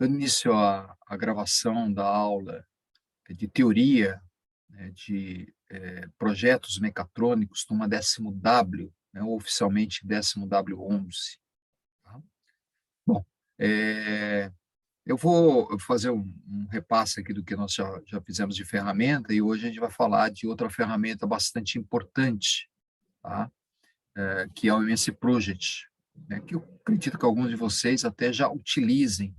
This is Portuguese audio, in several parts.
Dando início à gravação da aula de teoria, né, de projetos mecatrônicos, turma 10º W, né, ou oficialmente 10º W11. Tá? Bom, eu vou fazer um repasse aqui do que nós já fizemos de ferramenta, e hoje a gente vai falar de outra ferramenta bastante importante, tá? Que é o MS Project, né, que eu acredito que alguns de vocês até já utilizem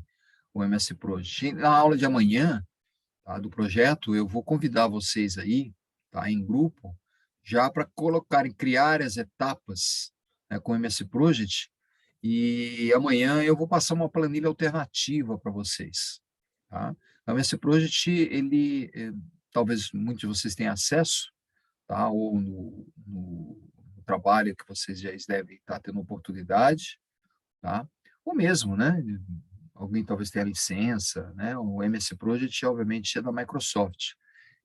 o MS Project. E na aula de amanhã, tá, do projeto, eu vou convidar vocês aí, tá, em grupo, já para colocarem, criar as etapas, né, com o MS Project, e amanhã eu vou passar uma planilha alternativa para vocês, tá? O MS Project, ele, talvez muitos de vocês tenham acesso, tá, ou no trabalho que vocês já devem estar tendo oportunidade, tá? Ou mesmo, né, alguém talvez tenha licença, né, o MS Project, obviamente, é da Microsoft.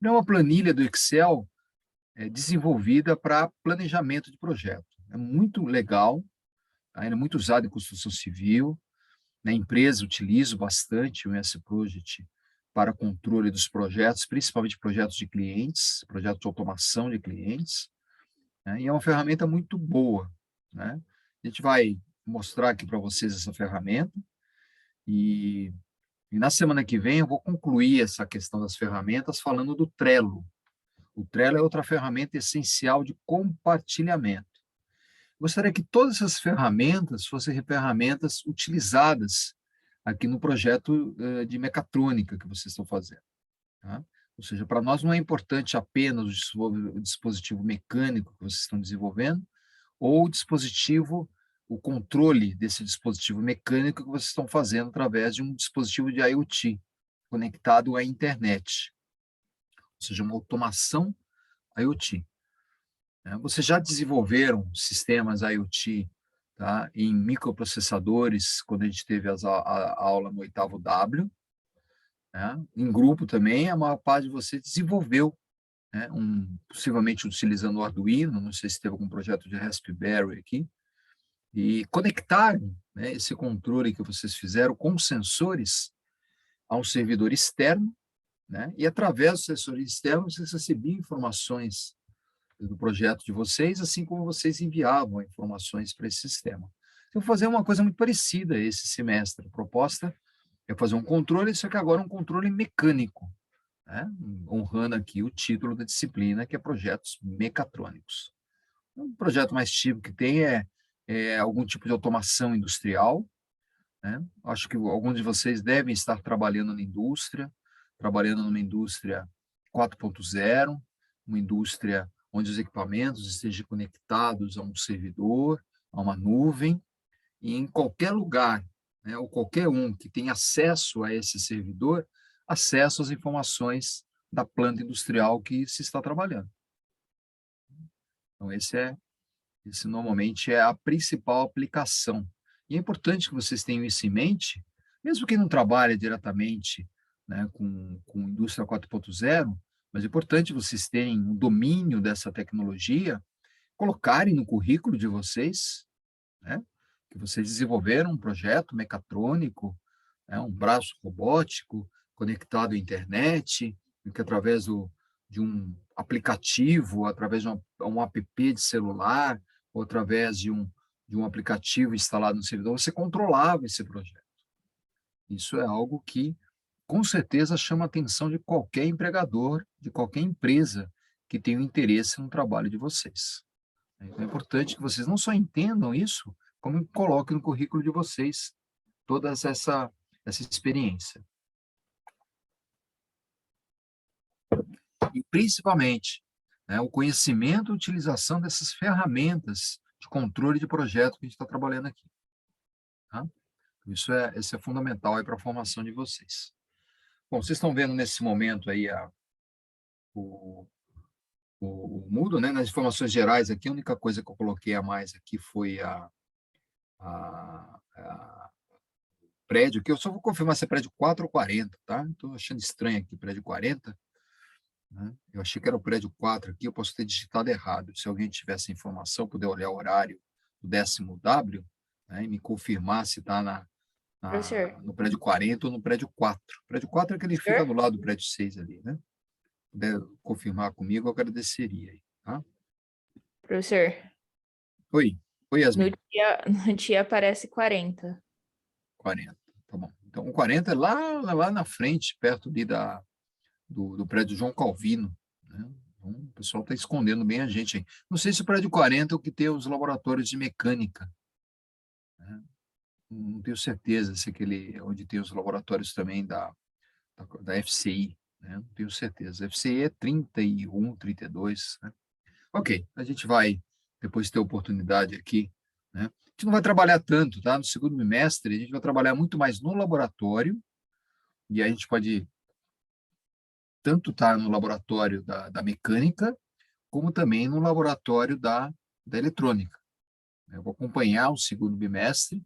É uma planilha do Excel desenvolvida para planejamento de projeto. É muito legal, tá? Ele é muito usado em construção civil, na empresa utilizo bastante o MS Project para controle dos projetos, principalmente projetos de clientes, projetos de automação de clientes, né, e é uma ferramenta muito boa, né? A gente vai mostrar aqui para vocês essa ferramenta, e na semana que vem eu vou concluir essa questão das ferramentas falando do Trello. O Trello é outra ferramenta essencial de compartilhamento. Gostaria que todas essas ferramentas fossem ferramentas utilizadas aqui no projeto de mecatrônica que vocês estão fazendo, tá? Ou seja, para nós não é importante apenas o dispositivo mecânico que vocês estão desenvolvendo, ou o dispositivo, o controle desse dispositivo mecânico que vocês estão fazendo através de um dispositivo de IoT, conectado à internet, ou seja, uma automação IoT, né? Vocês já desenvolveram sistemas IoT, tá, em microprocessadores, quando a gente teve a aula no 8º W, né? Em grupo também, a maior parte de vocês desenvolveu, né, possivelmente utilizando o Arduino, não sei se teve algum projeto de Raspberry aqui, e conectaram, né, esse controle que vocês fizeram com sensores a um servidor externo, né, e através do sensor externo vocês recebiam informações do projeto de vocês, assim como vocês enviavam informações para esse sistema. Eu vou fazer uma coisa muito parecida esse semestre. A proposta é fazer um controle, só que agora um controle mecânico, né, honrando aqui o título da disciplina, que é projetos mecatrônicos. Um projeto mais típico que tem é algum tipo de automação industrial, né? Acho que alguns de vocês devem estar trabalhando na indústria, trabalhando numa indústria 4.0, uma indústria onde os equipamentos estejam conectados a um servidor, a uma nuvem, e em qualquer lugar, né, ou qualquer um que tenha acesso a esse servidor, acesso às informações da planta industrial que se está trabalhando. Então, esse normalmente é a principal aplicação. E é importante que vocês tenham isso em mente, mesmo que não trabalhe diretamente, né, com indústria 4.0, mas é importante vocês terem um domínio dessa tecnologia, colocarem no currículo de vocês, né, que vocês desenvolveram um projeto mecatrônico, né, um braço robótico conectado à internet, que através de um aplicativo, através de um app de celular, ou através de um aplicativo instalado no servidor, você controlava esse projeto. Isso é algo que, com certeza, chama a atenção de qualquer empregador, de qualquer empresa que tenha um interesse no trabalho de vocês. Então, é importante que vocês não só entendam isso, como coloquem no currículo de vocês toda essa experiência. E, principalmente, né, o conhecimento e utilização dessas ferramentas de controle de projeto que a gente está trabalhando aqui. Tá? Isso é fundamental para a formação de vocês. Bom, vocês estão vendo nesse momento aí o, o Moodle, né? Nas informações gerais aqui, a única coisa que eu coloquei a mais aqui foi a prédio, que eu só vou confirmar se é prédio 4 ou 40, tá? Estou achando estranho aqui, prédio 40, né? Eu achei que era o prédio 4 aqui, eu posso ter digitado errado. Se alguém tiver essa informação, puder olhar o horário do 10º W, né, e me confirmar se está Professor, no prédio 40 ou no prédio 4. O prédio 4 é que ele fica professor, do lado do prédio 6 ali, né? Se puder confirmar comigo, eu agradeceria aí, tá? professor, Oi, oi, no Yasmin. dia, no dia aparece 40. 40, tá bom. Então, o 40 é lá na frente, perto ali do prédio João Calvino, né? Então, o pessoal está escondendo bem a gente aí. Não sei se o prédio 40 é o que tem os laboratórios de mecânica, né? Não tenho certeza se aquele é onde tem os laboratórios também da FCI, né? Não tenho certeza. A FCI é 31, 32, né? Ok, a gente vai depois ter oportunidade aqui, né? A gente não vai trabalhar tanto, tá? No segundo bimestre, a gente vai trabalhar muito mais no laboratório, e aí a gente pode tanto estar no laboratório da mecânica, como também no laboratório da eletrônica. Eu vou acompanhar o segundo bimestre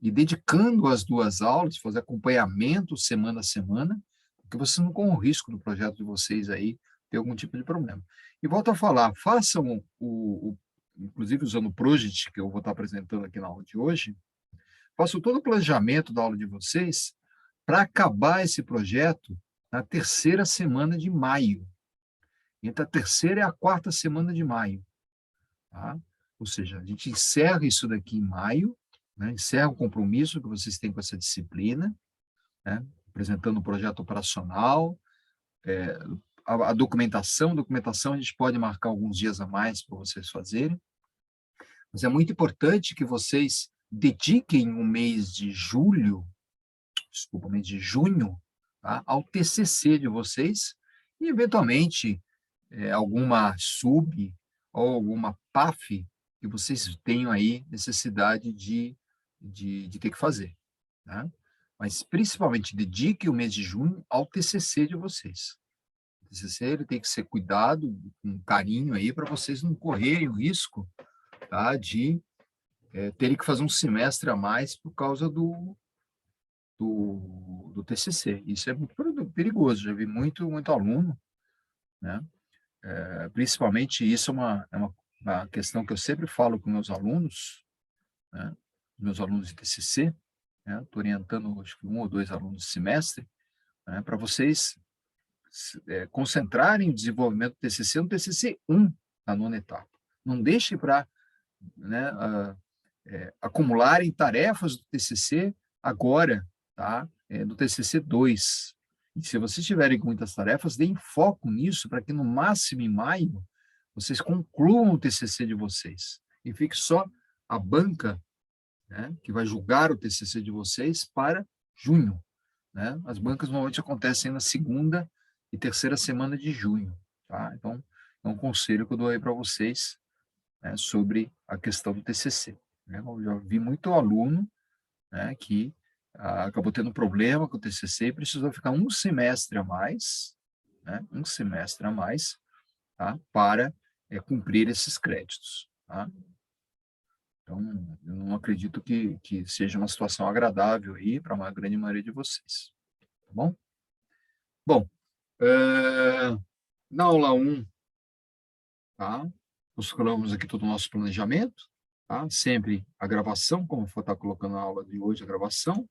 e dedicando as duas aulas, fazer acompanhamento semana a semana, porque vocês não correm o risco do projeto de vocês aí ter algum tipo de problema. E volto a falar, façam inclusive usando o Project, que eu vou estar apresentando aqui na aula de hoje, façam todo o planejamento da aula de vocês para acabar esse projeto na terceira semana de maio. Entre a terceira e a quarta semana de maio. Tá? Ou seja, a gente encerra isso daqui em maio, né? Encerra o compromisso que vocês têm com essa disciplina, né? Apresentando o projeto operacional, a documentação a gente pode marcar alguns dias a mais para vocês fazerem, mas é muito importante que vocês dediquem o mês de julho, desculpa, mês de junho, tá? Ao TCC de vocês e, eventualmente, alguma sub ou alguma PAF que vocês tenham aí necessidade de ter que fazer, né? Mas, principalmente, dedique o mês de junho ao TCC de vocês. O TCC ele tem que ser cuidado, com carinho aí, para vocês não correrem o risco, tá, de terem que fazer um semestre a mais por causa do TCC. Isso é muito perigoso, já vi muito aluno, né? Principalmente isso uma questão que eu sempre falo com meus alunos, né? Meus alunos de TCC, né? Estou orientando acho que um ou dois alunos de semestre, né? Para vocês concentrarem o desenvolvimento do TCC no TCC 1, na nona etapa. Não deixe para, né, acumularem tarefas do TCC agora, tá? Do TCC 2. E se vocês tiverem muitas tarefas, deem foco nisso para que no máximo em maio vocês concluam o TCC de vocês. E fique só a banca, né, que vai julgar o TCC de vocês para junho, né? As bancas normalmente acontecem na segunda e terceira semana de junho, tá? Então, é um conselho que eu dou aí para vocês, né, sobre a questão do TCC, né? Eu já vi muito aluno, né, que acabou tendo problema com o TCC e precisou ficar um semestre a mais, né? Um semestre a mais, tá? Para cumprir esses créditos, tá? Então, eu não acredito que seja uma situação agradável aí para uma grande maioria de vocês, tá bom? Bom, na aula 1, tá? Nós colocamos aqui todo o nosso planejamento, tá? Sempre a gravação, como eu vou estar colocando na aula de hoje, a gravação.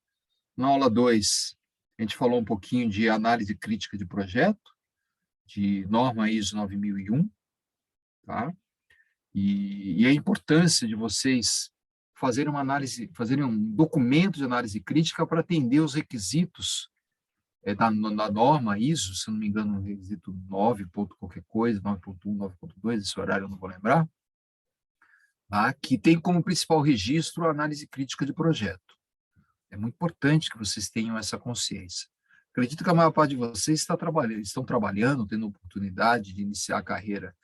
Na aula 2, a gente falou um pouquinho de análise crítica de projeto, de norma ISO 9001, tá? E a importância de vocês fazerem uma análise, fazerem um documento de análise crítica para atender os requisitos da norma ISO, se não me engano, no requisito 9 ponto qualquer coisa, 9.1, 9.2, esse horário eu não vou lembrar, tá? Que tem como principal registro a análise crítica de projeto. É muito importante que vocês tenham essa consciência. Acredito que a maior parte de vocês estão trabalhando, tendo oportunidade de iniciar a carreira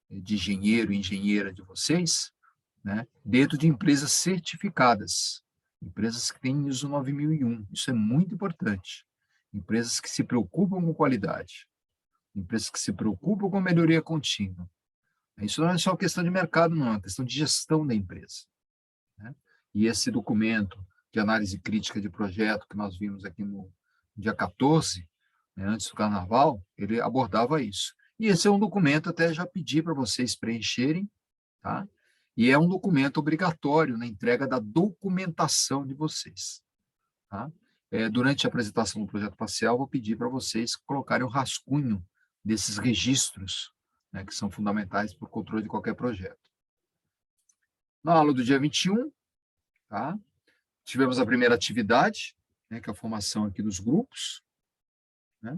de engenheiro e engenheira de vocês, né, dentro de empresas certificadas, empresas que têm ISO 9001. Isso é muito importante. Empresas que se preocupam com qualidade, empresas que se preocupam com melhoria contínua. Isso não é só questão de mercado, não, é questão de gestão da empresa, né? E esse documento de análise crítica de projeto que nós vimos aqui no dia 14, né, antes do Carnaval, ele abordava isso. E esse é um documento, até já pedi para vocês preencherem, tá? E é um documento obrigatório na entrega da documentação de vocês. tá? Durante a apresentação do projeto parcial, vou pedir para vocês colocarem o rascunho desses registros, né, que são fundamentais para o controle de qualquer projeto. Na aula do dia 21, tá? Tivemos a primeira atividade, né, que é a formação aqui dos grupos, né?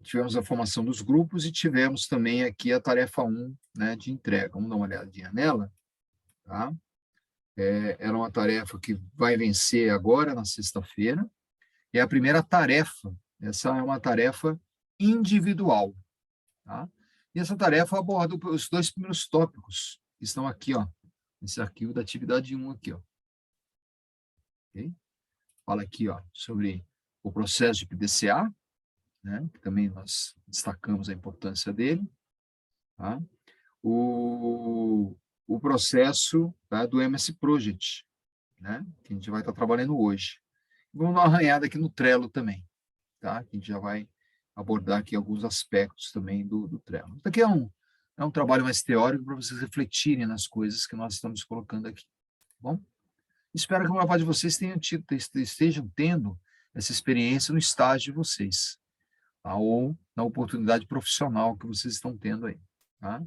Tivemos a formação dos grupos e tivemos também aqui a tarefa 1, né, de entrega. Vamos dar uma olhadinha nela, tá? Era uma tarefa que vai vencer agora, na sexta-feira. É a primeira tarefa. Essa é uma tarefa individual, tá? E essa tarefa aborda os 2 primeiros tópicos, que estão aqui, ó, nesse arquivo da atividade 1 aqui, ó. Okay? Fala aqui, ó, sobre o processo de PDCA, né, que também nós destacamos a importância dele, tá? O processo, tá, do MS Project, né, que a gente vai estar trabalhando hoje. Vamos dar uma arranhada aqui no Trello também, tá? Que a gente já vai abordar aqui alguns aspectos também do Trello. Isso aqui é um trabalho mais teórico para vocês refletirem nas coisas que nós estamos colocando aqui, tá bom? Espero que a maior parte de vocês estejam tendo essa experiência no estágio de vocês, tá? Ou na oportunidade profissional que vocês estão tendo aí, tá?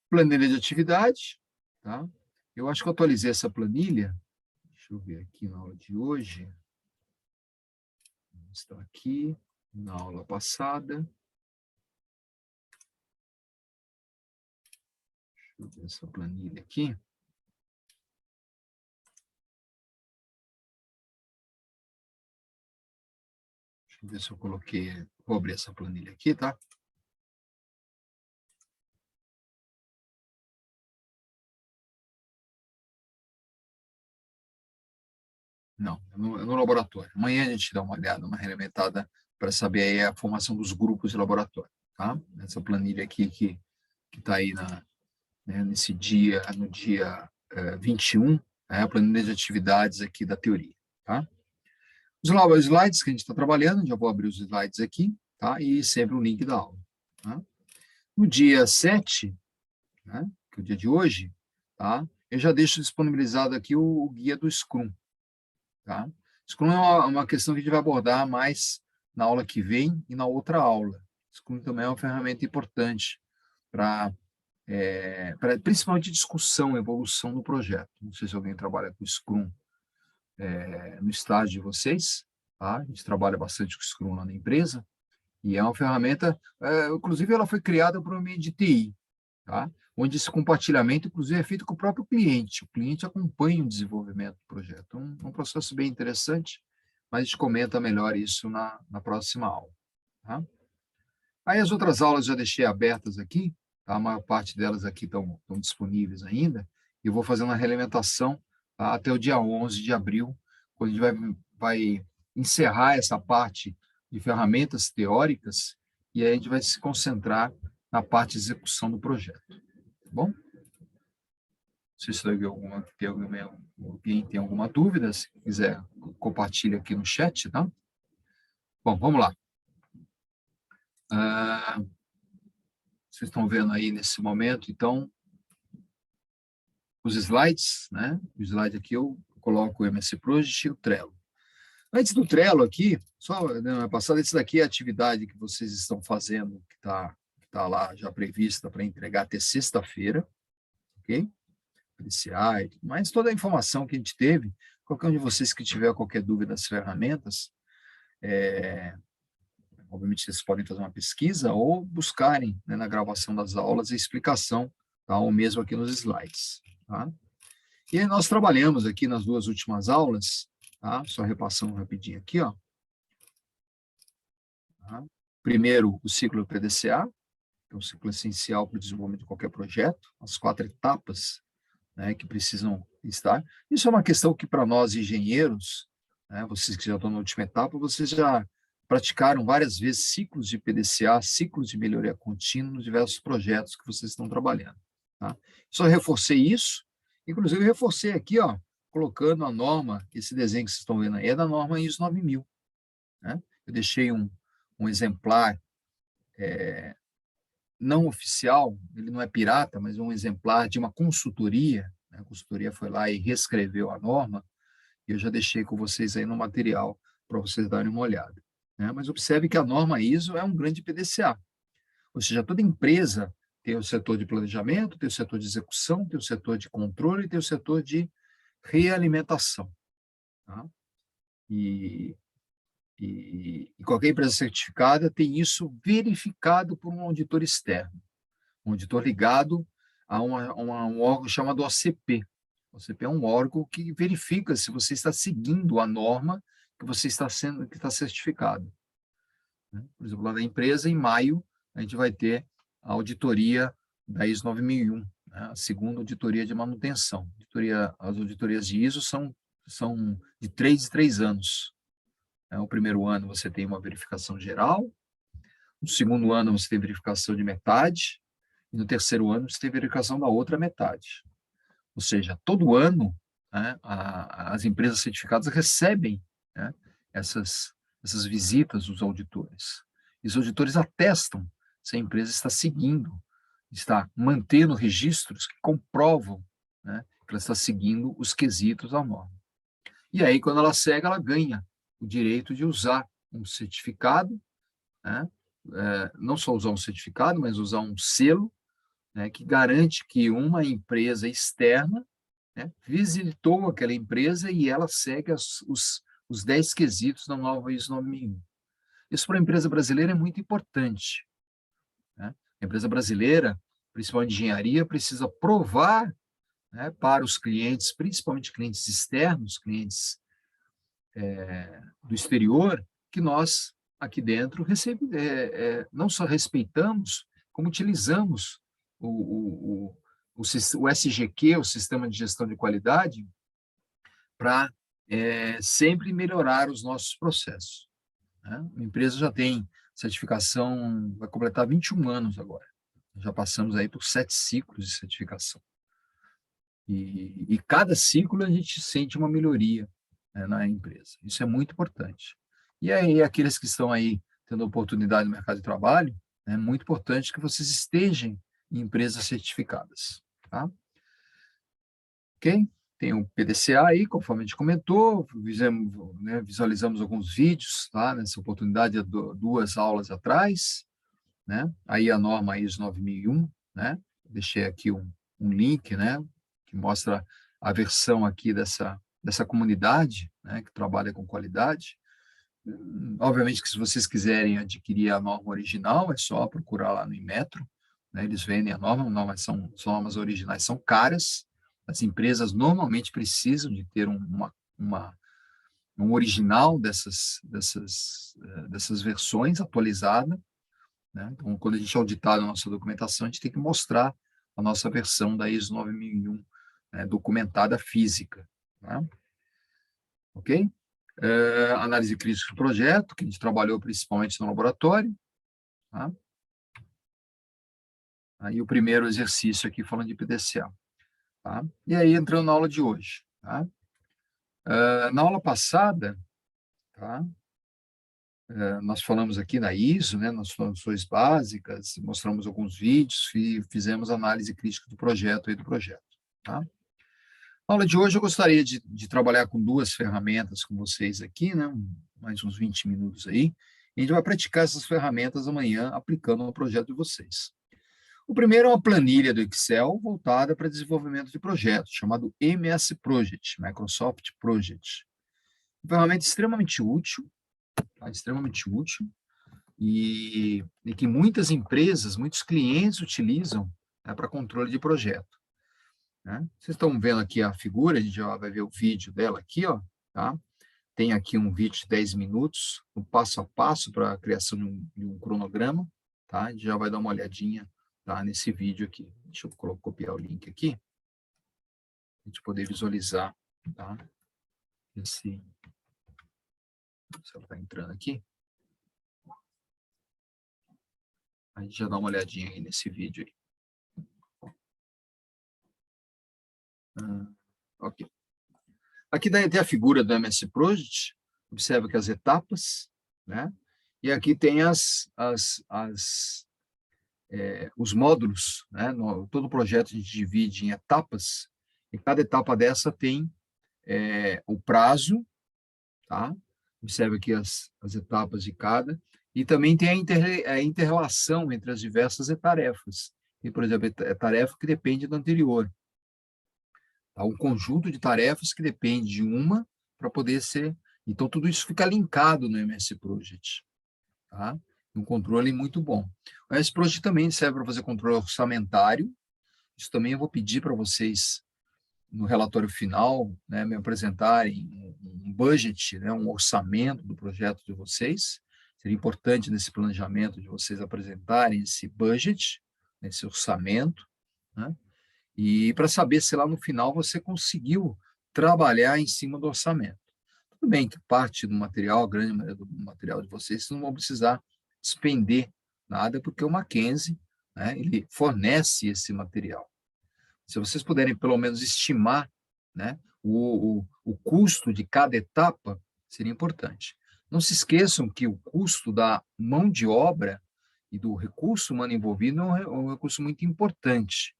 Planilha de atividade, tá? Eu acho que eu atualizei essa planilha, deixa eu ver aqui na aula de hoje, está aqui, na aula passada. Deixa eu ver essa planilha aqui. Deixa eu ver se eu coloquei, vou abrir essa planilha aqui, tá? Não, é no laboratório. Amanhã a gente dá uma olhada, uma relementada para saber aí a formação dos grupos de laboratório, tá? Essa planilha aqui que está aí né, nesse dia, no dia 21, é a planilha de atividades aqui da teoria, tá? Os slides que a gente está trabalhando, já vou abrir os slides aqui, tá? E sempre o link da aula, tá? No dia 7, né, que é o dia de hoje, tá? Eu já deixo disponibilizado aqui o guia do Scrum, tá? Scrum é uma questão que a gente vai abordar mais na aula que vem e na outra aula. Scrum também é uma ferramenta importante para principalmente discussão, evolução do projeto. Não sei se alguém trabalha com Scrum no estágio de vocês, tá? A gente trabalha bastante com Scrum lá na empresa, e é uma ferramenta, inclusive ela foi criada para o ambiente de TI, tá? Onde esse compartilhamento, inclusive, é feito com o próprio cliente. O cliente acompanha o desenvolvimento do projeto. Um processo bem interessante, mas a gente comenta melhor isso na próxima aula, tá? Aí as outras aulas já deixei abertas aqui, tá? A maior parte delas aqui estão disponíveis ainda, e eu vou fazer uma realimentação, tá? Até o dia 11 de abril, quando a gente vai encerrar essa parte de ferramentas teóricas, e aí a gente vai se concentrar na parte de execução do projeto, tá bom? Não sei se alguém tem alguma dúvida, se quiser, compartilha aqui no chat, tá? Bom, vamos lá. Vocês estão vendo aí nesse momento, então, os slides, né? O slide aqui eu coloco o MS Project e o Trello. Antes do Trello aqui, só né, passada, esse daqui é a atividade que vocês estão fazendo, que tá lá já prevista para entregar até sexta-feira, ok? PCI, mas toda a informação que a gente teve, qualquer um de vocês que tiver qualquer dúvida das ferramentas, obviamente vocês podem fazer uma pesquisa ou buscarem, né, na gravação das aulas a explicação, tá? Ou mesmo aqui nos slides, tá? E aí nós trabalhamos aqui nas 2 últimas aulas, tá? Só repassando rapidinho aqui, ó. Tá? Primeiro, o ciclo PDCA, que é um ciclo essencial para o desenvolvimento de qualquer projeto, as 4 etapas, né, que precisam estar. Isso é uma questão que, para nós, engenheiros, né, vocês que já estão na última etapa, vocês já praticaram várias vezes ciclos de PDCA, ciclos de melhoria contínua nos diversos projetos que vocês estão trabalhando. Tá? Só reforcei isso, inclusive reforcei aqui, ó, colocando a norma, esse desenho que vocês estão vendo aí é da norma ISO 9000. Né? Eu deixei um exemplar não oficial, ele não é pirata, mas um exemplar de uma consultoria, né? A consultoria foi lá e reescreveu a norma, Eu já deixei com vocês aí no material para vocês darem uma olhada, né? Mas observe que a norma ISO é um grande PDCA. Ou seja, toda empresa tem o setor de planejamento, tem o setor de execução, tem o setor de controle e tem o setor de realimentação. Tá? E qualquer empresa certificada tem isso verificado por um auditor externo, um auditor ligado a um órgão chamado OCP. O OCP é um órgão que verifica se você está seguindo a norma que você que está certificado. Né? Por exemplo, lá na empresa, em maio, a gente vai ter a auditoria da ISO 9001, né? A segunda auditoria de manutenção. As auditorias de ISO são de 3 em 3 anos. O primeiro ano você tem uma verificação geral, no segundo ano você tem verificação de metade, e no terceiro ano você tem verificação da outra metade. Ou seja, todo ano, né, as empresas certificadas recebem, né, essas visitas dos auditores. E os auditores atestam se a empresa está seguindo, está mantendo registros que comprovam, né, que ela está seguindo os quesitos da norma. E aí, quando ela segue, ela ganha o direito de usar um certificado, né, não só usar um certificado, mas usar um selo, né, que garante que uma empresa externa, né, visitou aquela empresa e ela segue os 10 quesitos da nova ISO 9001. Isso para a empresa brasileira é muito importante. Né? A empresa brasileira, principalmente de engenharia, precisa provar, né, para os clientes, principalmente clientes externos, clientes do exterior, que nós, aqui dentro, não só respeitamos, como utilizamos o SGQ, o Sistema de Gestão de Qualidade, para sempre melhorar os nossos processos. Né? A empresa já tem certificação, vai completar 21 anos agora. Já passamos aí por 7 ciclos de certificação. E cada ciclo a gente sente uma melhoria, né, na empresa. Isso é muito importante. E aí, aqueles que estão aí tendo oportunidade no mercado de trabalho, é muito importante que vocês estejam em empresas certificadas. Tá? Ok? Tem o PDCA aí, conforme a gente comentou, visualizamos alguns vídeos, tá, nessa oportunidade, 2 aulas atrás, né? Aí a norma ISO 9001, né? Deixei aqui um link, né, que mostra a versão aqui dessa comunidade, né, que trabalha com qualidade. Obviamente que se vocês quiserem adquirir a norma original, é só procurar lá no Inmetro, né, eles vendem a norma, normas originais são caras, as empresas normalmente precisam de ter um original dessas versões atualizada, né? Então, quando a gente auditar a nossa documentação, a gente tem que mostrar a nossa versão da ISO 9001, né, documentada física. Tá? Ok? Análise crítica do projeto, que a gente trabalhou principalmente no laboratório. Tá? Aí o primeiro exercício aqui falando de PDCA. Tá? E aí, entrando na aula de hoje. Tá? Na aula passada, tá? Nós falamos aqui na ISO, né, nas funções básicas, mostramos alguns vídeos e fizemos análise crítica do projeto. Tá? Na aula de hoje eu gostaria de trabalhar com 2 ferramentas com vocês aqui, né, mais uns 20 minutos aí, e a gente vai praticar essas ferramentas amanhã aplicando no projeto de vocês. O primeiro é uma planilha do Excel voltada para desenvolvimento de projetos, chamado MS Project, Microsoft Project. Uma ferramenta extremamente útil, tá? Extremamente útil, e que muitas empresas, muitos clientes utilizam, né, para controle de projeto. Né? Vocês estão vendo aqui a figura, a gente já vai ver o vídeo dela aqui, ó, tá? Tem aqui um vídeo de 10 minutos, um passo a passo para a criação de um cronograma, tá? A gente já vai dar uma olhadinha, tá, nesse vídeo aqui. Deixa eu copiar o link aqui, a gente poder visualizar, tá? Se ela está entrando aqui. A gente já dá uma olhadinha aí nesse vídeo aí. Ok. Aqui tem a figura do MS Project, observa que as etapas, né? E aqui tem os módulos, né? Todo projeto a gente divide em etapas, e cada etapa dessa tem o prazo, tá? Observe aqui as etapas de cada, e também tem a inter-relação entre as diversas tarefas. Tem, por exemplo, a tarefa que depende da anterior. Tá? Um conjunto de tarefas que depende de uma para poder ser... Então, tudo isso fica linkado no MS Project. Tá? Um controle muito bom. O MS Project também serve para fazer controle orçamentário. Isso também eu vou pedir para vocês, no relatório final, né, me apresentarem um budget, né, um orçamento do projeto de vocês. Seria importante nesse planejamento de vocês apresentarem esse budget, esse orçamento, né, e para saber se lá no final você conseguiu trabalhar em cima do orçamento. Tudo bem que parte do material, a grande maioria do material de vocês, não vão precisar despender nada, porque o Mackenzie, né, ele fornece esse material. Se vocês puderem, pelo menos, estimar, né, o custo de cada etapa, seria importante. Não se esqueçam que o custo da mão de obra e do recurso humano envolvido é um recurso muito importante.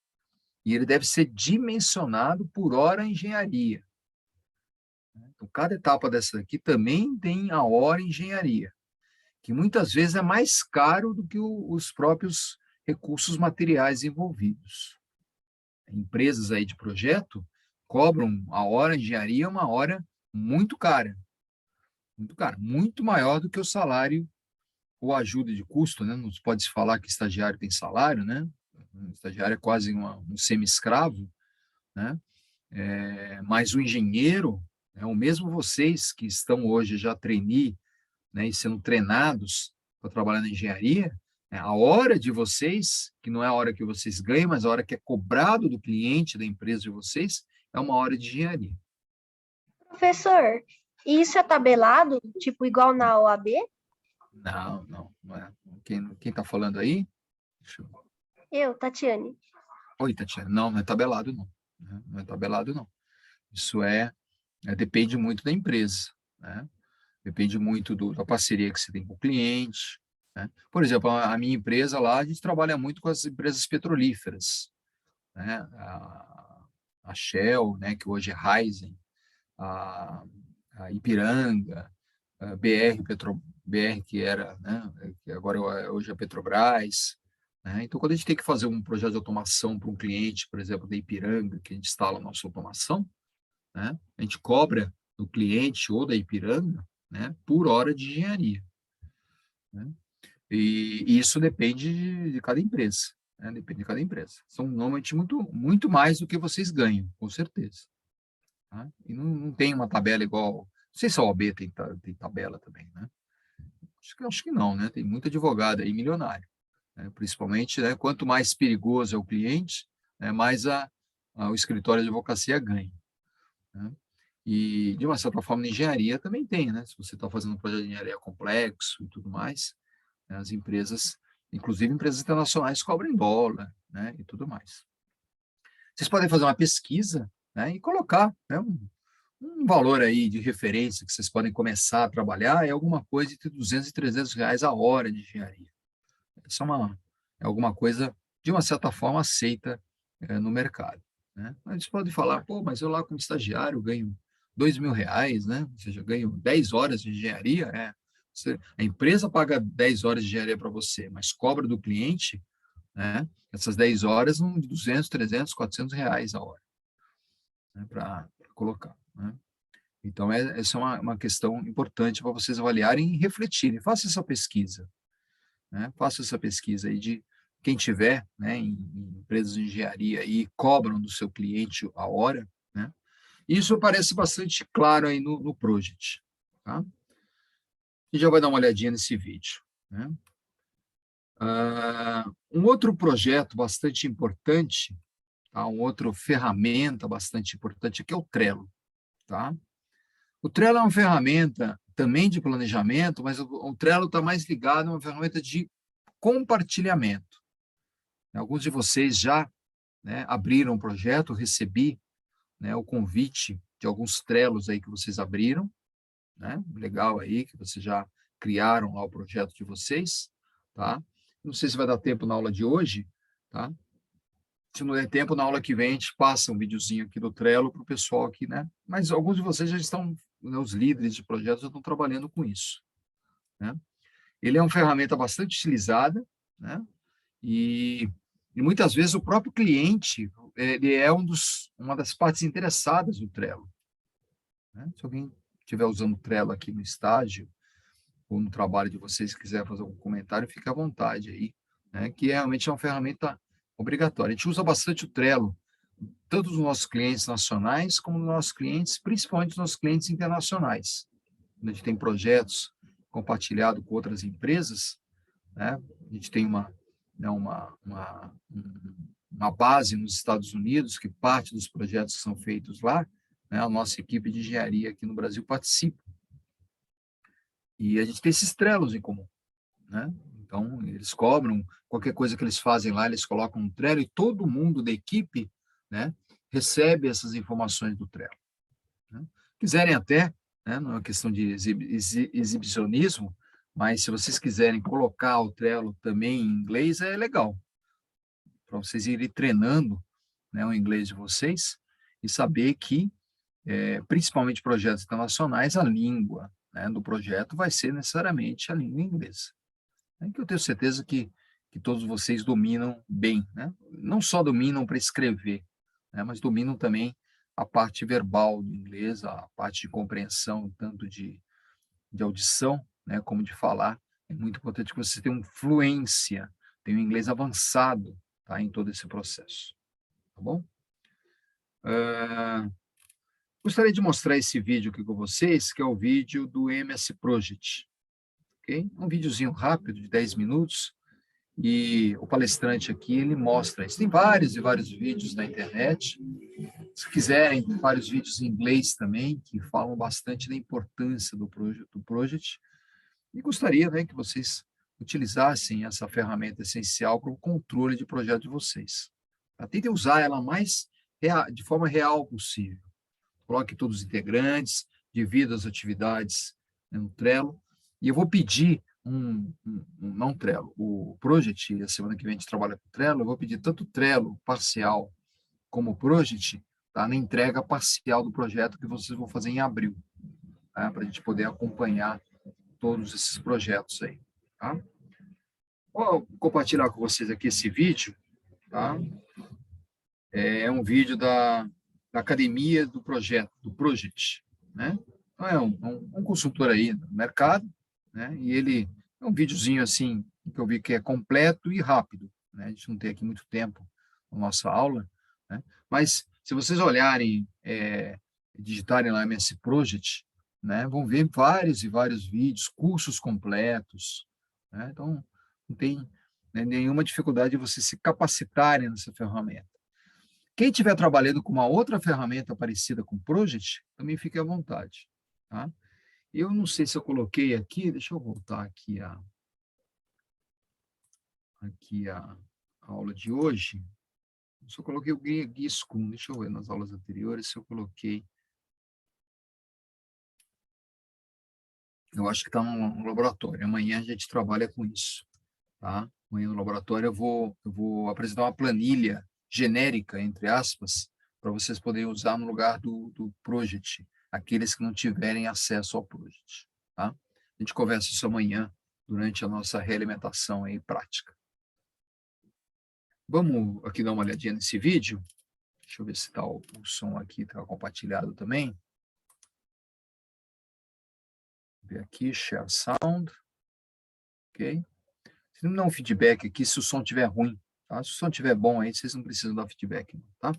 E ele deve ser dimensionado por hora engenharia. Então, cada etapa dessa aqui também tem a hora engenharia, que muitas vezes é mais caro do que os próprios recursos materiais envolvidos. Empresas aí de projeto cobram a hora engenharia uma hora muito cara, muito maior do que o salário ou ajuda de custo, né? Não pode se falar que estagiário tem salário, né? O estagiário é quase um semi-escravo, né? Mas o engenheiro, né, ou mesmo vocês que estão hoje já trainee, né, e sendo treinados para trabalhar na engenharia, né, a hora de vocês, que não é a hora que vocês ganham, mas a hora que é cobrado do cliente da empresa de vocês, é uma hora de engenharia. Professor, e isso é tabelado, tipo igual na OAB? Não é. Quem está falando aí? Eu, Tatiane. Oi, Tatiana. Não é tabelado, não. Não é tabelado, não. Isso depende muito da empresa, né? Depende muito da parceria que você tem com o cliente, né? Por exemplo, a minha empresa lá, a gente trabalha muito com as empresas petrolíferas, né? A Shell, né, que hoje é Raízen, a Ipiranga, a BR, que era, né, que agora hoje é Petrobras, né? Então, quando a gente tem que fazer um projeto de automação para um cliente, por exemplo, da Ipiranga, que a gente instala a nossa automação, né, a gente cobra do cliente ou da Ipiranga, né, por hora de engenharia, né? E isso depende de cada empresa, né? Depende de cada empresa. São normalmente muito mais do que vocês ganham, com certeza. Tá? E não tem uma tabela igual. Não sei se a OAB tem tabela também, né? Acho que não, né? Tem muito advogado aí milionário, né? Principalmente, né, quanto mais perigoso é o cliente, né, mais o escritório de advocacia ganha, né? E, de uma certa forma, na engenharia também tem, né? Se você está fazendo um projeto de engenharia complexo e tudo mais, né, as empresas, inclusive empresas internacionais, cobram em dólar, né? E tudo mais. Vocês podem fazer uma pesquisa, né, e colocar, né, um valor aí de referência que vocês podem começar a trabalhar, é alguma coisa entre 200 e 300 reais a hora de engenharia. Isso é alguma coisa, de uma certa forma, aceita no mercado, né? Mas você pode falar, pô, mas eu lá como estagiário ganho R$ 2.000, né? Ou seja, eu ganho 10 horas de engenharia, né? A empresa paga 10 horas de engenharia para você, mas cobra do cliente, né, essas 10 horas de 200, 300, R$ 400 a hora, né, para colocar, né? Então, essa é uma questão importante para vocês avaliarem e refletirem. Faça essa pesquisa, né? Faça essa pesquisa aí de quem tiver, né, em empresas de engenharia e cobram do seu cliente a hora, né? Isso parece bastante claro aí no project, tá? E já vai dar uma olhadinha nesse vídeo, né? Um outro projeto bastante importante, tá? Uma outra ferramenta bastante importante aqui é o Trello, tá? O Trello é uma ferramenta também de planejamento, mas o Trello está mais ligado a uma ferramenta de compartilhamento. Alguns de vocês já, né, abriram o projeto, recebi, né, o convite de alguns Trellos aí que vocês abriram, né? Legal aí, que vocês já criaram lá o projeto de vocês, tá? Não sei se vai dar tempo na aula de hoje, tá? Se não der tempo, na aula que vem, a gente passa um videozinho aqui do Trello para o pessoal aqui, né? Mas alguns de vocês já estão, né, os líderes de projetos já estão trabalhando com isso, né? Ele é uma ferramenta bastante utilizada, né? E muitas vezes o próprio cliente, ele é uma das partes interessadas do Trello, né? Se alguém estiver usando o Trello aqui no estágio, ou no trabalho de vocês, quiser fazer algum comentário, fique à vontade aí, né? Que realmente é uma ferramenta obrigatória. A gente usa bastante o Trello, tanto dos nossos clientes nacionais, como dos nossos clientes, principalmente dos nossos clientes internacionais. A gente tem projetos compartilhados com outras empresas, né? A gente tem uma base nos Estados Unidos, que parte dos projetos que são feitos lá, né? A nossa equipe de engenharia aqui no Brasil participa. E a gente tem esses Trellos em comum, né? Então, eles cobram, qualquer coisa que eles fazem lá, eles colocam no Trello e todo mundo da equipe, né, recebe essas informações do Trello, né? Quiserem até, né, não é uma questão de exibicionismo, mas se vocês quiserem colocar o Trello também em inglês, é legal, para vocês irem treinando, né, o inglês de vocês e saber que, principalmente projetos internacionais, a língua, né, do projeto vai ser necessariamente a língua inglesa. Que eu tenho certeza que todos vocês dominam bem, né? Não só dominam para escrever, né, mas dominam também a parte verbal do inglês, a parte de compreensão, tanto de audição, né, como de falar. É muito importante que você tenha fluência, tenha um inglês avançado, tá, em todo esse processo. Tá bom? Gostaria de mostrar esse vídeo aqui com vocês, que é o vídeo do MS Project. Okay? Um videozinho rápido, de 10 minutos, e o palestrante aqui, ele mostra isso. Tem vários e vários vídeos na internet. Se quiserem, tem vários vídeos em inglês também, que falam bastante da importância do Project. E gostaria, né, que vocês utilizassem essa ferramenta essencial para o controle de projeto de vocês. Tentem usar ela de forma real possível. Coloque todos os integrantes, divida as atividades, né, no Trello. E eu vou pedir não Trello, o Project, a semana que vem a gente trabalha com o Trello, eu vou pedir tanto o Trello parcial como o Project, tá, na entrega parcial do projeto que vocês vão fazer em abril, tá, para a gente poder acompanhar todos esses projetos aí. Tá? Vou compartilhar com vocês aqui esse vídeo. Tá? É um vídeo da academia do projeto, do Project, né? Então, é um consultor aí no mercado, né? E ele é um videozinho assim, que eu vi que é completo e rápido, né? A gente não tem aqui muito tempo na nossa aula, né? Mas se vocês olharem, digitarem lá MS Project, né? Vão ver vários e vários vídeos, cursos completos, né? Então, não tem, né, nenhuma dificuldade de vocês se capacitarem nessa ferramenta. Quem estiver trabalhando com uma outra ferramenta parecida com o Project, também fique à vontade. Tá? Eu não sei se eu coloquei aqui, deixa eu voltar aqui a aula de hoje. Se eu coloquei o Guia Scrum, deixa eu ver nas aulas anteriores se eu coloquei. Eu acho que está no laboratório. Amanhã a gente trabalha com isso. Tá? Amanhã no laboratório eu vou apresentar uma planilha genérica, entre aspas, para vocês poderem usar no lugar do Project, aqueles que não tiverem acesso ao Project. Tá? A gente conversa isso amanhã, durante a nossa realimentação aí prática. Vamos aqui dar uma olhadinha nesse vídeo. Deixa eu ver se tá o som aqui está compartilhado também. Vou ver aqui, share sound. Ok. Se não dá um feedback aqui, se o som estiver ruim. Tá? Se o som estiver bom aí, vocês não precisam dar feedback, tá?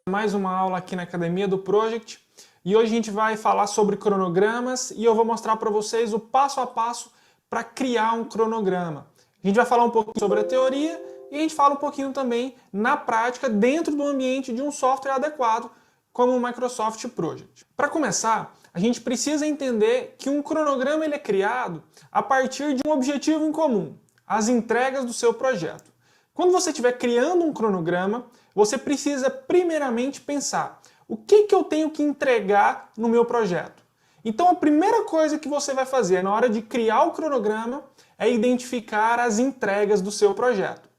Mais uma aula aqui na Academia do Project. E hoje a gente vai falar sobre cronogramas e eu vou mostrar para vocês o passo a passo para criar um cronograma. A gente vai falar um pouquinho sobre a teoria e a gente fala um pouquinho também na prática dentro do ambiente de um software adequado como o Microsoft Project. Para começar, a gente precisa entender que um cronograma ele é criado a partir de um objetivo em comum, as entregas do seu projeto. Quando você estiver criando um cronograma, você precisa primeiramente pensar o que eu tenho que entregar no meu projeto. Então a primeira coisa que você vai fazer na hora de criar o cronograma é identificar as entregas do seu projeto.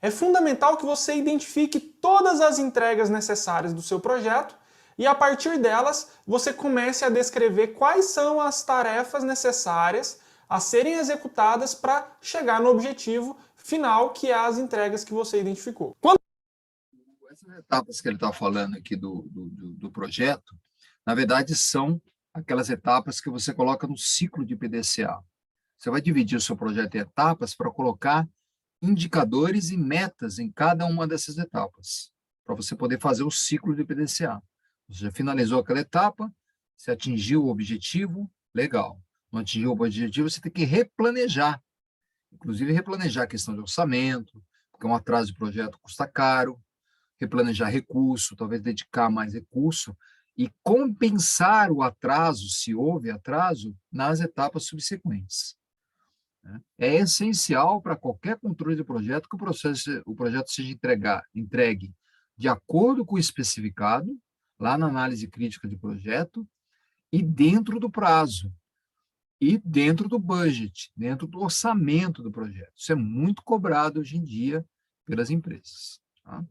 É fundamental que você identifique todas as entregas necessárias do seu projeto e, a partir delas, você comece a descrever quais são as tarefas necessárias a serem executadas para chegar no objetivo final, que é as entregas que você identificou. Essas etapas que ele está falando aqui do projeto, na verdade, são aquelas etapas que você coloca no ciclo de PDCA. Você vai dividir o seu projeto em etapas para colocar indicadores e metas em cada uma dessas etapas, para você poder fazer o ciclo de PDCA. Você já finalizou aquela etapa, você atingiu o objetivo, legal. Não atingiu o objetivo, você tem que replanejar. Inclusive, replanejar a questão de orçamento, porque um atraso de projeto custa caro, replanejar recurso, talvez dedicar mais recurso, e compensar o atraso, se houve atraso, nas etapas subsequentes. É essencial para qualquer controle de projeto que o projeto seja entregue de acordo com o especificado, lá na análise crítica de projeto, e dentro do prazo, e dentro do budget, dentro do orçamento do projeto. Isso é muito cobrado hoje em dia pelas empresas. Tá?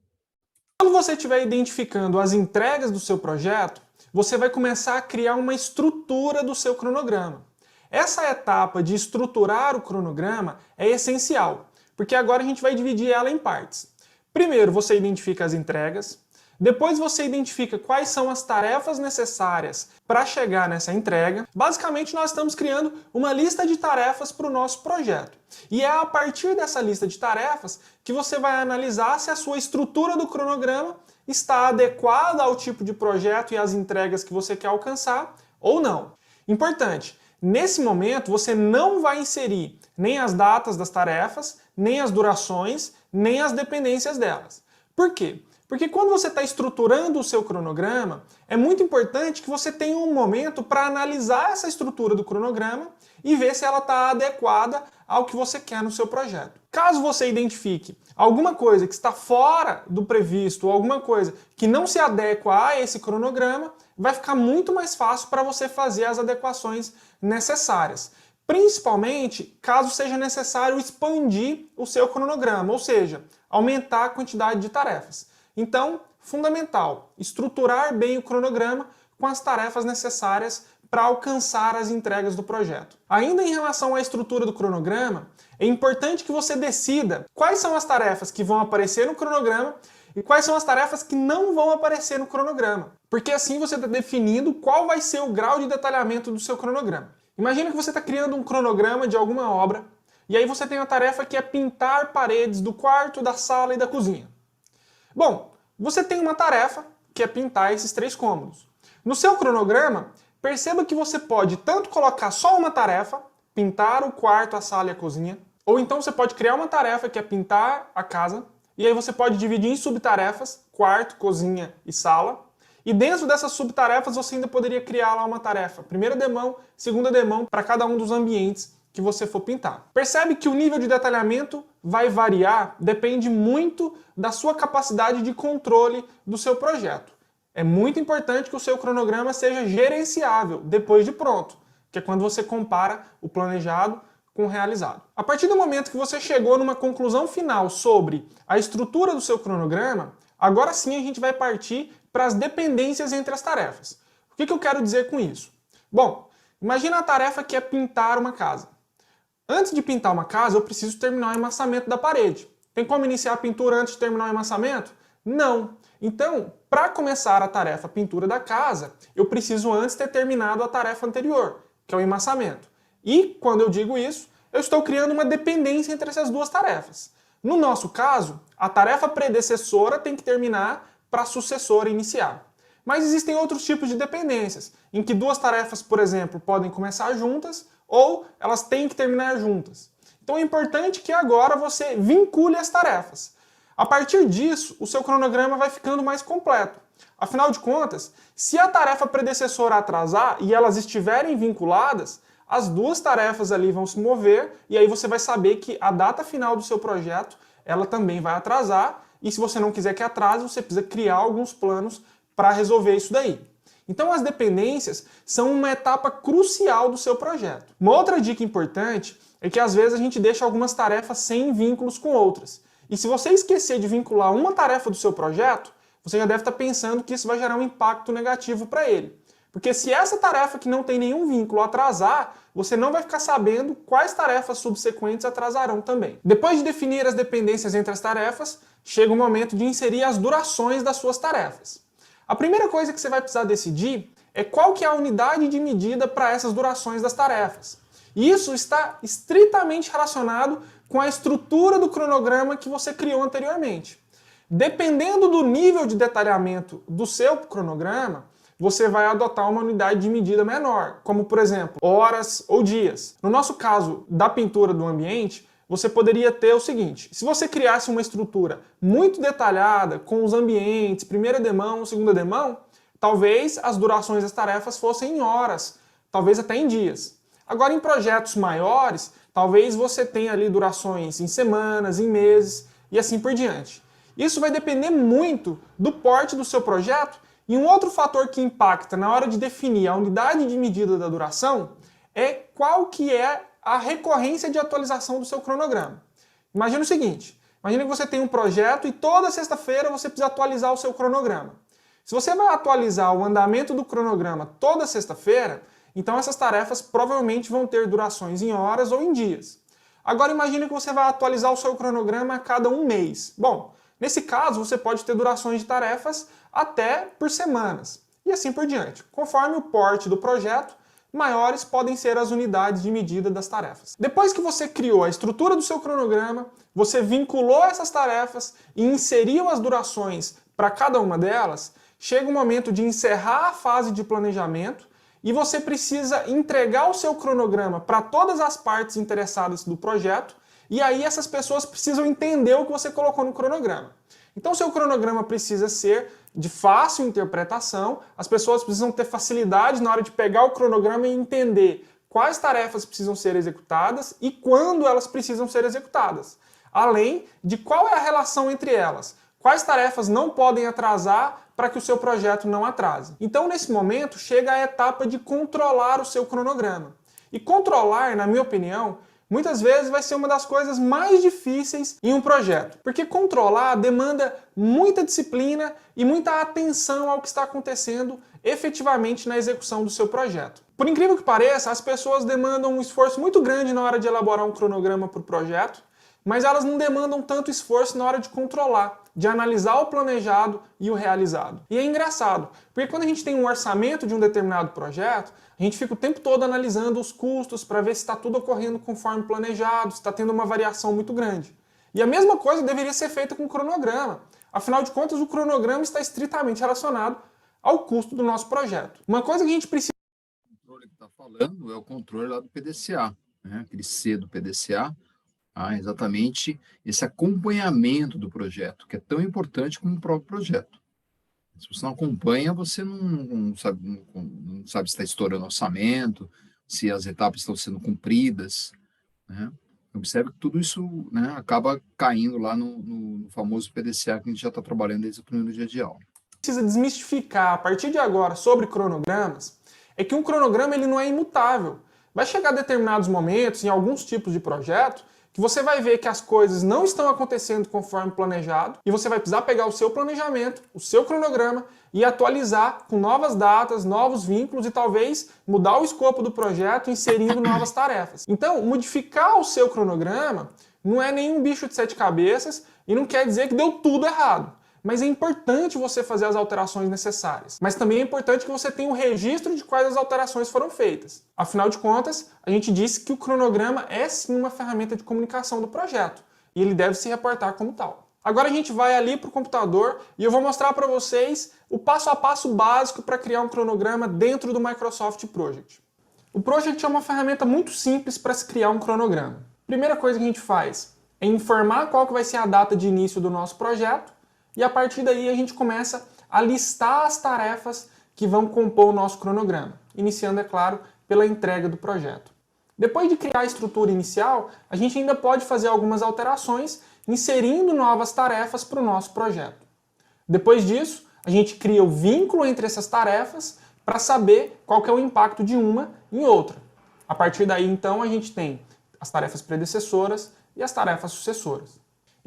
Quando você estiver identificando as entregas do seu projeto, você vai começar a criar uma estrutura do seu cronograma. Essa etapa de estruturar o cronograma é essencial, porque agora a gente vai dividir ela em partes. Primeiro, você identifica as entregas, depois você identifica quais são as tarefas necessárias para chegar nessa entrega. Basicamente, nós estamos criando uma lista de tarefas para o nosso projeto. E é a partir dessa lista de tarefas que você vai analisar se a sua estrutura do cronograma está adequada ao tipo de projeto e às entregas que você quer alcançar ou não. Importante, nesse momento você não vai inserir nem as datas das tarefas, nem as durações, nem as dependências delas. Por quê? Porque quando você está estruturando o seu cronograma, é muito importante que você tenha um momento para analisar essa estrutura do cronograma e ver se ela está adequada ao que você quer no seu projeto. Caso você identifique alguma coisa que está fora do previsto, ou alguma coisa que não se adequa a esse cronograma, vai ficar muito mais fácil para você fazer as adequações necessárias. Principalmente caso seja necessário expandir o seu cronograma, ou seja, aumentar a quantidade de tarefas. Então, fundamental, estruturar bem o cronograma com as tarefas necessárias para alcançar as entregas do projeto. Ainda em relação à estrutura do cronograma, é importante que você decida quais são as tarefas que vão aparecer no cronograma e quais são as tarefas que não vão aparecer no cronograma. Porque assim você está definindo qual vai ser o grau de detalhamento do seu cronograma. Imagina que você está criando um cronograma de alguma obra e aí você tem a tarefa que é pintar paredes do quarto, da sala e da cozinha. Bom, você tem uma tarefa que é pintar esses 3 cômodos. No seu cronograma, perceba que você pode tanto colocar só uma tarefa, pintar o quarto, a sala e a cozinha, ou então você pode criar uma tarefa que é pintar a casa, e aí você pode dividir em subtarefas, quarto, cozinha e sala, e dentro dessas subtarefas você ainda poderia criar lá uma tarefa, primeira demão, segunda demão, para cada um dos ambientes que você for pintar. Percebe que o nível de detalhamento vai variar, depende muito da sua capacidade de controle do seu projeto. É muito importante que o seu cronograma seja gerenciável depois de pronto, que é quando você compara o planejado com o realizado. A partir do momento que você chegou numa conclusão final sobre a estrutura do seu cronograma, agora sim a gente vai partir para as dependências entre as tarefas. O que eu quero dizer com isso? Bom, imagina a tarefa que é pintar uma casa. Antes de pintar uma casa, eu preciso terminar o emassamento da parede. Tem como iniciar a pintura antes de terminar o emassamento? Não. Então, para começar a tarefa pintura da casa, eu preciso antes ter terminado a tarefa anterior, que é o emassamento. E, quando eu digo isso, eu estou criando uma dependência entre essas duas tarefas. No nosso caso, a tarefa predecessora tem que terminar para a sucessora iniciar. Mas existem outros tipos de dependências, em que duas tarefas, por exemplo, podem começar juntas, ou elas têm que terminar juntas. Então é importante que agora você vincule as tarefas. A partir disso, o seu cronograma vai ficando mais completo. Afinal de contas, se a tarefa predecessora atrasar e elas estiverem vinculadas, as duas tarefas ali vão se mover e aí você vai saber que a data final do seu projeto ela também vai atrasar e se você não quiser que atrase, você precisa criar alguns planos para resolver isso daí. Então as dependências são uma etapa crucial do seu projeto. Uma outra dica importante é que às vezes a gente deixa algumas tarefas sem vínculos com outras. E se você esquecer de vincular uma tarefa do seu projeto, você já deve estar pensando que isso vai gerar um impacto negativo para ele. Porque se essa tarefa que não tem nenhum vínculo atrasar, você não vai ficar sabendo quais tarefas subsequentes atrasarão também. Depois de definir as dependências entre as tarefas, chega o momento de inserir as durações das suas tarefas. A primeira coisa que você vai precisar decidir é qual que é a unidade de medida para essas durações das tarefas. E isso está estritamente relacionado com a estrutura do cronograma que você criou anteriormente. Dependendo do nível de detalhamento do seu cronograma, você vai adotar uma unidade de medida menor, como por exemplo, horas ou dias. No nosso caso da pintura do ambiente, você poderia ter o seguinte: se você criasse uma estrutura muito detalhada, com os ambientes, primeira demão, segunda demão, talvez as durações das tarefas fossem em horas, talvez até em dias. Agora, em projetos maiores, talvez você tenha ali durações em semanas, em meses e assim por diante. Isso vai depender muito do porte do seu projeto. E um outro fator que impacta na hora de definir a unidade de medida da duração é qual que é a recorrência de atualização do seu cronograma. Imagina o seguinte: imagina que você tem um projeto e toda sexta-feira você precisa atualizar o seu cronograma. Se você vai atualizar o andamento do cronograma toda sexta-feira, então essas tarefas provavelmente vão ter durações em horas ou em dias. Agora imagine que você vai atualizar o seu cronograma a cada um mês. Bom, nesse caso você pode ter durações de tarefas até por semanas, e assim por diante. Conforme o porte do projeto, maiores podem ser as unidades de medida das tarefas. Depois que você criou a estrutura do seu cronograma, você vinculou essas tarefas e inseriu as durações para cada uma delas, chega o momento de encerrar a fase de planejamento e você precisa entregar o seu cronograma para todas as partes interessadas do projeto, e aí essas pessoas precisam entender o que você colocou no cronograma. Então, seu cronograma precisa ser de fácil interpretação, as pessoas precisam ter facilidade na hora de pegar o cronograma e entender quais tarefas precisam ser executadas e quando elas precisam ser executadas, além de qual é a relação entre elas, quais tarefas não podem atrasar para que o seu projeto não atrase. Então, nesse momento, chega a etapa de controlar o seu cronograma. E controlar, na minha opinião, muitas vezes vai ser uma das coisas mais difíceis em um projeto, porque controlar demanda muita disciplina e muita atenção ao que está acontecendo efetivamente na execução do seu projeto. Por incrível que pareça, as pessoas demandam um esforço muito grande na hora de elaborar um cronograma para o projeto, mas elas não demandam tanto esforço na hora de controlar, de analisar o planejado e o realizado. E é engraçado, porque quando a gente tem um orçamento de um determinado projeto, a gente fica o tempo todo analisando os custos para ver se está tudo ocorrendo conforme planejado, se está tendo uma variação muito grande. E a mesma coisa deveria ser feita com o cronograma. Afinal de contas, o cronograma está estritamente relacionado ao custo do nosso projeto. Uma coisa que a gente precisa... O controle que está falando é o controle lá do PDCA, né? Aquele C do PDCA, exatamente esse acompanhamento do projeto, que é tão importante como o próprio projeto. Se você não acompanha, você não sabe se está estourando orçamento, se as etapas estão sendo cumpridas, né? Observe que tudo isso, né, acaba caindo lá no famoso PDCA que a gente já está trabalhando desde o primeiro dia de aula. Precisa desmistificar a partir de agora sobre cronogramas é que um cronograma ele não é imutável. Vai chegar determinados momentos, em alguns tipos de projeto, que você vai ver que as coisas não estão acontecendo conforme planejado e você vai precisar pegar o seu planejamento, o seu cronograma e atualizar com novas datas, novos vínculos e talvez mudar o escopo do projeto inserindo novas tarefas. Então, modificar o seu cronograma não é nenhum bicho de 7 cabeças e não quer dizer que deu tudo errado. Mas é importante você fazer as alterações necessárias. Mas também é importante que você tenha um registro de quais as alterações foram feitas. Afinal de contas, a gente disse que o cronograma é sim uma ferramenta de comunicação do projeto. E ele deve se reportar como tal. Agora a gente vai ali para o computador e eu vou mostrar para vocês o passo a passo básico para criar um cronograma dentro do Microsoft Project. O Project é uma ferramenta muito simples para se criar um cronograma. Primeira coisa que a gente faz é informar qual que vai ser a data de início do nosso projeto. E a partir daí a gente começa a listar as tarefas que vão compor o nosso cronograma, iniciando, é claro, pela entrega do projeto. Depois de criar a estrutura inicial, a gente ainda pode fazer algumas alterações, inserindo novas tarefas para o nosso projeto. Depois disso, a gente cria o vínculo entre essas tarefas para saber qual que é o impacto de uma em outra. A partir daí, então, a gente tem as tarefas predecessoras e as tarefas sucessoras.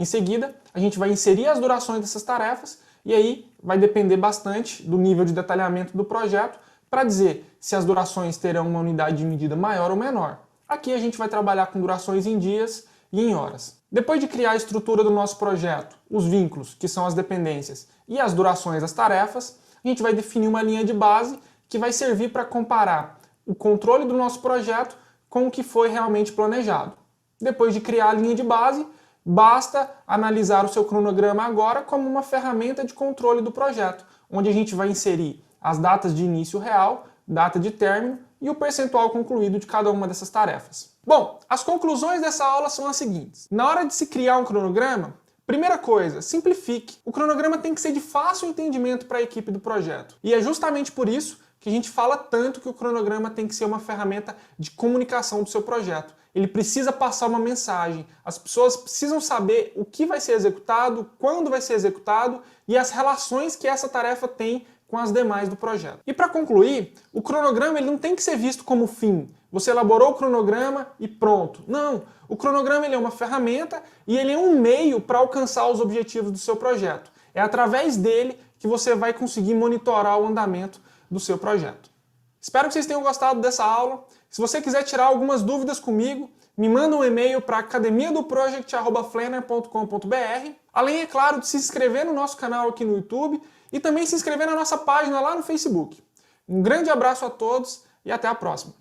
Em seguida, a gente vai inserir as durações dessas tarefas e aí vai depender bastante do nível de detalhamento do projeto para dizer se as durações terão uma unidade de medida maior ou menor. Aqui a gente vai trabalhar com durações em dias e em horas. Depois de criar a estrutura do nosso projeto, os vínculos, que são as dependências, e as durações das tarefas, a gente vai definir uma linha de base que vai servir para comparar o controle do nosso projeto com o que foi realmente planejado. Depois de criar a linha de base, basta analisar o seu cronograma agora como uma ferramenta de controle do projeto, onde a gente vai inserir as datas de início real, data de término e o percentual concluído de cada uma dessas tarefas. Bom, as conclusões dessa aula são as seguintes. Na hora de se criar um cronograma, primeira coisa, simplifique. O cronograma tem que ser de fácil entendimento para a equipe do projeto. E é justamente por isso que a gente fala tanto que o cronograma tem que ser uma ferramenta de comunicação do seu projeto. Ele precisa passar uma mensagem. As pessoas precisam saber o que vai ser executado, quando vai ser executado e as relações que essa tarefa tem com as demais do projeto. E para concluir, o cronograma ele não tem que ser visto como fim. Você elaborou o cronograma e pronto. Não, o cronograma ele é uma ferramenta e ele é um meio para alcançar os objetivos do seu projeto. É através dele que você vai conseguir monitorar o andamento do seu projeto. Espero que vocês tenham gostado dessa aula. Se você quiser tirar algumas dúvidas comigo, me manda um e-mail para academiadoproject@flanner.com.br. Além, é claro, de se inscrever no nosso canal aqui no YouTube e também se inscrever na nossa página lá no Facebook. Um grande abraço a todos e até a próxima.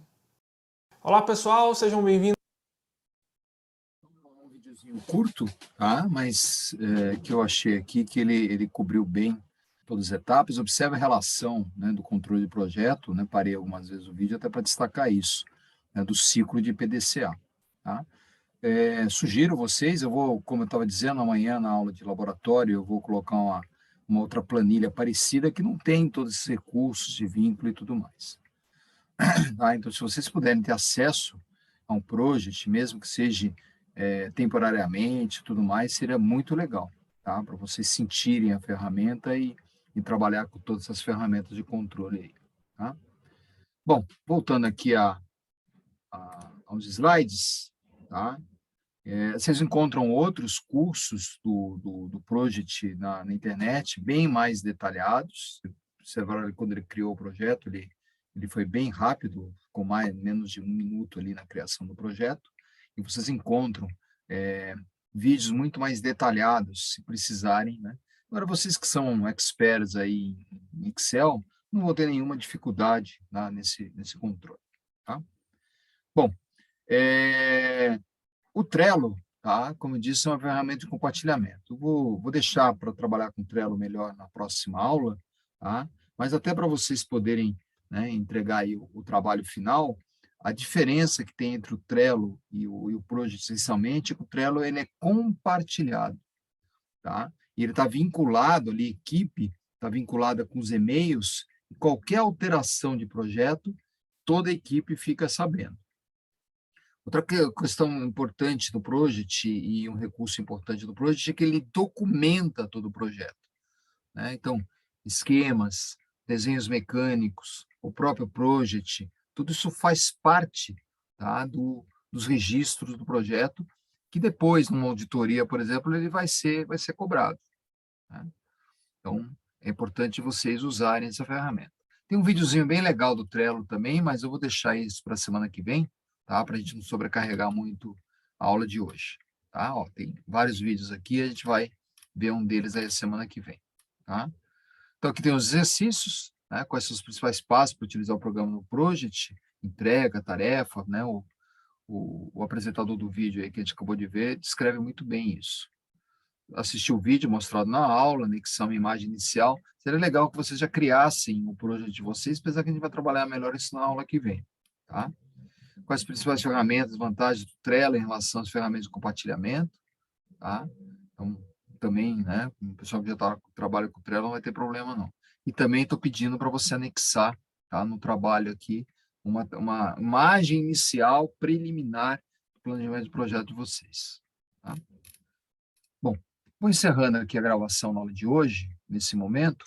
Olá pessoal, sejam bem-vindos. Um videozinho curto, tá? Mas que eu achei aqui que ele cobriu bem todas as etapas. Observe a relação, né, do controle de projeto, né? Parei algumas vezes o vídeo até para destacar isso, né, do ciclo de PDCA. Tá? Sugiro vocês, eu vou, como eu estava dizendo, amanhã na aula de laboratório, eu vou colocar uma outra planilha parecida que não tem todos esses recursos de vínculo e tudo mais. Tá? Então, se vocês puderem ter acesso a um project, mesmo que seja temporariamente e tudo mais, seria muito legal, tá? Para vocês sentirem a ferramenta e trabalhar com todas essas ferramentas de controle aí. Tá? Bom, voltando aqui aos slides, tá? Vocês encontram outros cursos do Project na internet, bem mais detalhados. Você vai, quando ele criou o projeto, ele foi bem rápido, com menos de 1 minuto ali na criação do projeto, e vocês encontram vídeos muito mais detalhados, se precisarem, né? Agora, vocês que são experts aí em Excel, não vão ter nenhuma dificuldade, tá, nesse controle, tá? Bom, o Trello, tá? Como eu disse, é uma ferramenta de compartilhamento. Vou deixar para trabalhar com o Trello melhor na próxima aula, tá? Mas até para vocês poderem, né, entregar aí o trabalho final, a diferença que tem entre o Trello e o Project, essencialmente, é que o Trello ele é compartilhado, tá? E ele está vinculado ali, equipe, está vinculada com os e-mails, e qualquer alteração de projeto, toda a equipe fica sabendo. Outra questão importante do Project e um recurso importante do Project é que ele documenta todo o projeto, né? Então, esquemas, desenhos mecânicos, o próprio Project, tudo isso faz parte, tá, dos registros do projeto, que depois, numa auditoria, por exemplo, ele vai ser cobrado, né? Então, é importante vocês usarem essa ferramenta. Tem um videozinho bem legal do Trello também, mas eu vou deixar isso para a semana que vem, tá? Para a gente não sobrecarregar muito a aula de hoje, tá? Ó, tem vários vídeos aqui, a gente vai ver um deles aí a semana que vem, tá? Então, aqui tem os exercícios, né? Quais são os principais passos para utilizar o programa no Project, entrega, tarefa, né? O apresentador do vídeo aí que a gente acabou de ver descreve muito bem isso. Assistir o vídeo mostrado na aula, anexão e imagem inicial, seria legal que vocês já criassem o projeto de vocês, apesar que a gente vai trabalhar melhor isso na aula que vem, tá? Quais as principais ferramentas, vantagens do Trello em relação às ferramentas de compartilhamento, tá? Então, também, né, o pessoal que já trabalha com o Trello não vai ter problema, não. E também estou pedindo para você anexar, tá, no trabalho aqui, uma imagem inicial preliminar do planejamento de projeto de vocês, tá? Bom, vou encerrando aqui a gravação na aula de hoje, nesse momento,